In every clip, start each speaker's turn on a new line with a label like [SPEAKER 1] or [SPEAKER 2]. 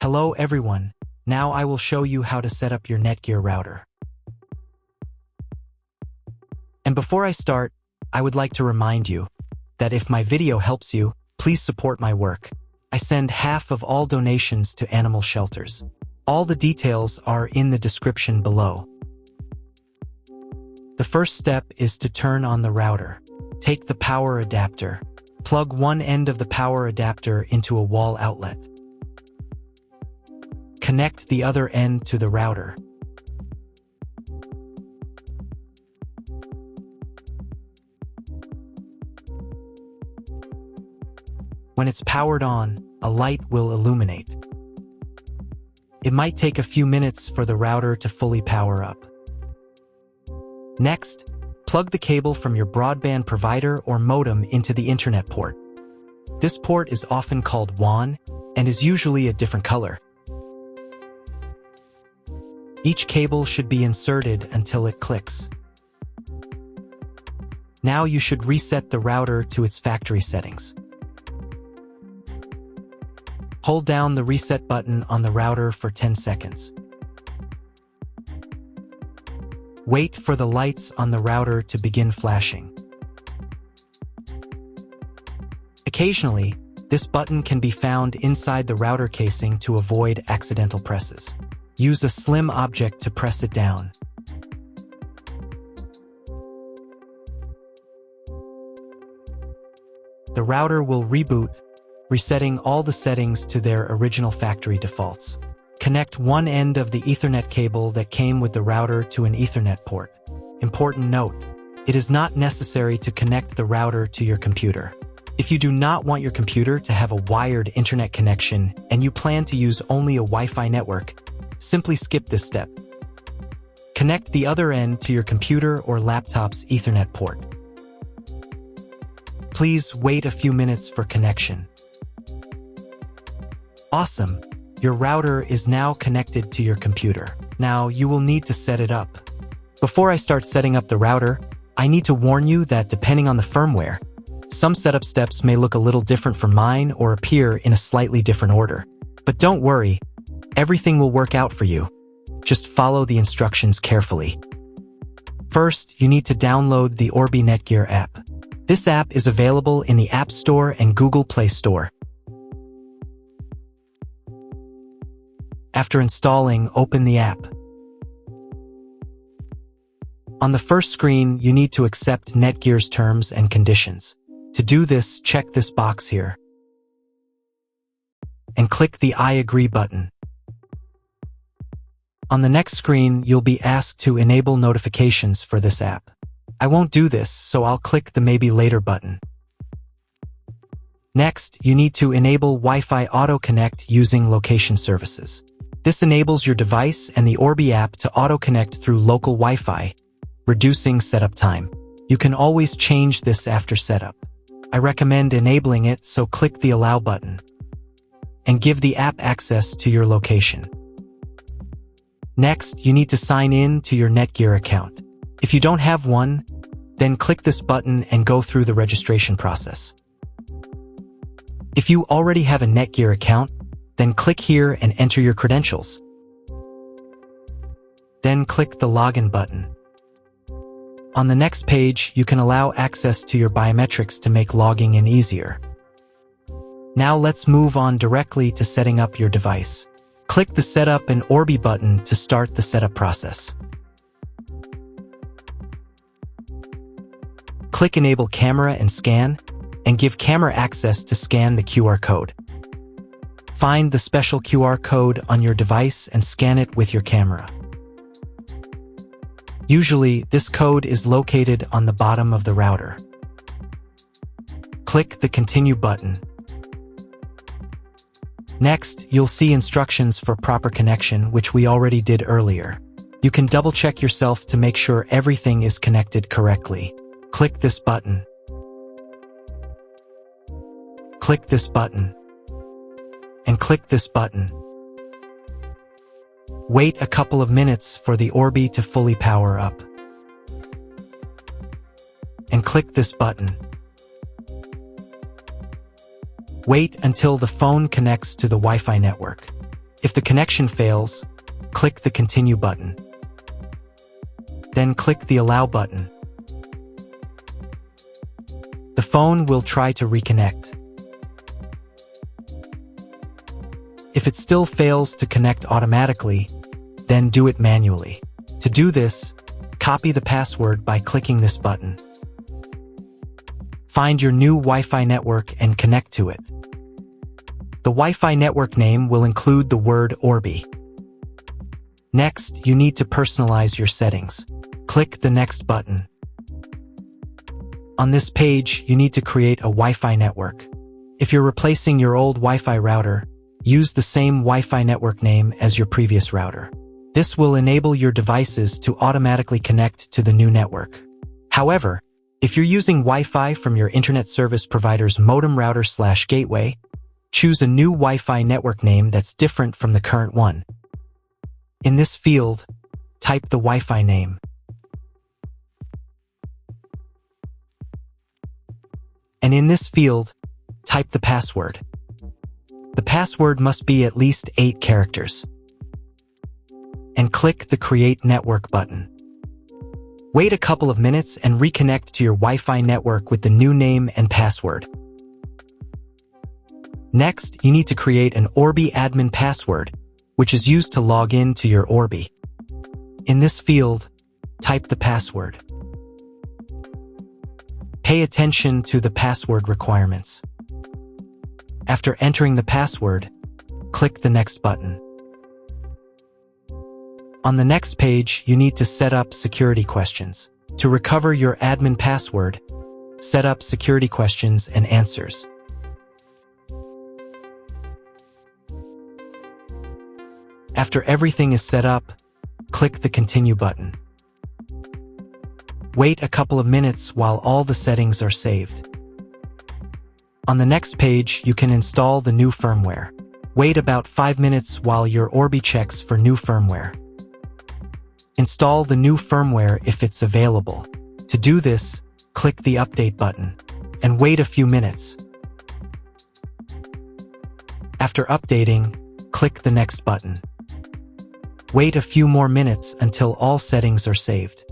[SPEAKER 1] Hello everyone, now I will show you how to set up your NETGEAR router. And before I start, I would like to remind you that if my video helps you, please support my work. I send half of all donations to animal shelters. All the details are in the description below. The first step is to turn on the router. Take the power adapter. Plug one end of the power adapter into a wall outlet. Connect the other end to the router. When it's powered on, a light will illuminate. It might take a few minutes for the router to fully power up. Next, plug the cable from your broadband provider or modem into the Internet port. This port is often called WAN and is usually a different color. Each cable should be inserted until it clicks. Now you should reset the router to its factory settings. Hold down the reset button on the router for 10 seconds. Wait for the lights on the router to begin flashing. Occasionally, this button can be found inside the router casing to avoid accidental presses. Use a slim object to press it down. The router will reboot, resetting all the settings to their original factory defaults. Connect one end of the Ethernet cable that came with the router to an Ethernet port. Important note, it is not necessary to connect the router to your computer. If you do not want your computer to have a wired internet connection and you plan to use only a Wi-Fi network, simply skip this step. Connect the other end to your computer or laptop's Ethernet port. Please wait a few minutes for connection. Awesome! Your router is now connected to your computer. Now you will need to set it up. Before I start setting up the router, I need to warn you that depending on the firmware, some setup steps may look a little different from mine or appear in a slightly different order. But don't worry, everything will work out for you. Just follow the instructions carefully. First, you need to download the Orbi NETGEAR app. This app is available in the App Store and Google Play Store. After installing, open the app. On the first screen, you need to accept NETGEAR's terms and conditions. To do this, check this box here and click the I agree button. On the next screen, you'll be asked to enable notifications for this app. I won't do this, so I'll click the Maybe Later button. Next, you need to enable Wi-Fi Auto Connect using location services. This enables your device and the Orbi app to auto-connect through local Wi-Fi, reducing setup time. You can always change this after setup. I recommend enabling it, so click the Allow button and give the app access to your location. Next, you need to sign in to your NETGEAR account. If you don't have one, then click this button and go through the registration process. If you already have a NETGEAR account, then click here and enter your credentials. Then click the Login button. On the next page, you can allow access to your biometrics to make logging in easier. Now let's move on directly to setting up your device. Click the Setup and Orbi button to start the setup process. Click Enable Camera and Scan, and give camera access to scan the QR code. Find the special QR code on your device and scan it with your camera. Usually, this code is located on the bottom of the router. Click the Continue button. Next, you'll see instructions for proper connection, which we already did earlier. You can double-check yourself to make sure everything is connected correctly. Click this button. Click this button. And click this button. Wait a couple of minutes for the Orbi to fully power up. And click this button. Wait until the phone connects to the Wi-Fi network. If the connection fails, click the Continue button. Then click the Allow button. The phone will try to reconnect. If it still fails to connect automatically, then do it manually. To do this, copy the password by clicking this button. Find your new Wi-Fi network and connect to it. The Wi-Fi network name will include the word Orbi. Next, you need to personalize your settings. Click the Next button. On this page, you need to create a Wi-Fi network. If you're replacing your old Wi-Fi router, use the same Wi-Fi network name as your previous router. This will enable your devices to automatically connect to the new network. However, if you're using Wi-Fi from your internet service provider's modem router/gateway, choose a new Wi-Fi network name that's different from the current one. In this field, type the Wi-Fi name. And in this field, type the password. The password must be at least 8 characters. And click the Create Network button. Wait a couple of minutes and reconnect to your Wi-Fi network with the new name and password. Next, you need to create an Orbi admin password, which is used to log in to your Orbi. In this field, type the password. Pay attention to the password requirements. After entering the password, click the Next button. On the next page, you need to set up security questions. To recover your admin password, set up security questions and answers. After everything is set up, click the Continue button. Wait a couple of minutes while all the settings are saved. On the next page, you can install the new firmware. Wait about 5 minutes while your Orbi checks for new firmware. Install the new firmware if it's available. To do this, click the Update button and wait a few minutes. After updating, click the Next button. Wait a few more minutes until all settings are saved.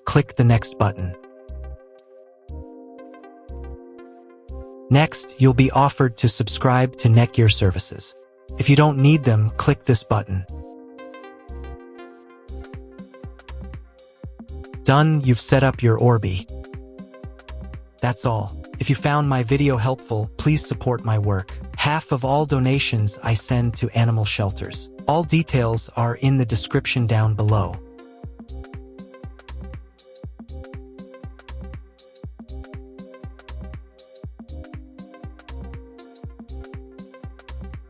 [SPEAKER 1] Click the Next button. Next, you'll be offered to subscribe to NETGEAR services. If you don't need them, click this button. Done, you've set up your Orbi. That's all. If you found my video helpful, please support my work. Half of all donations I send to animal shelters. All details are in the description down below.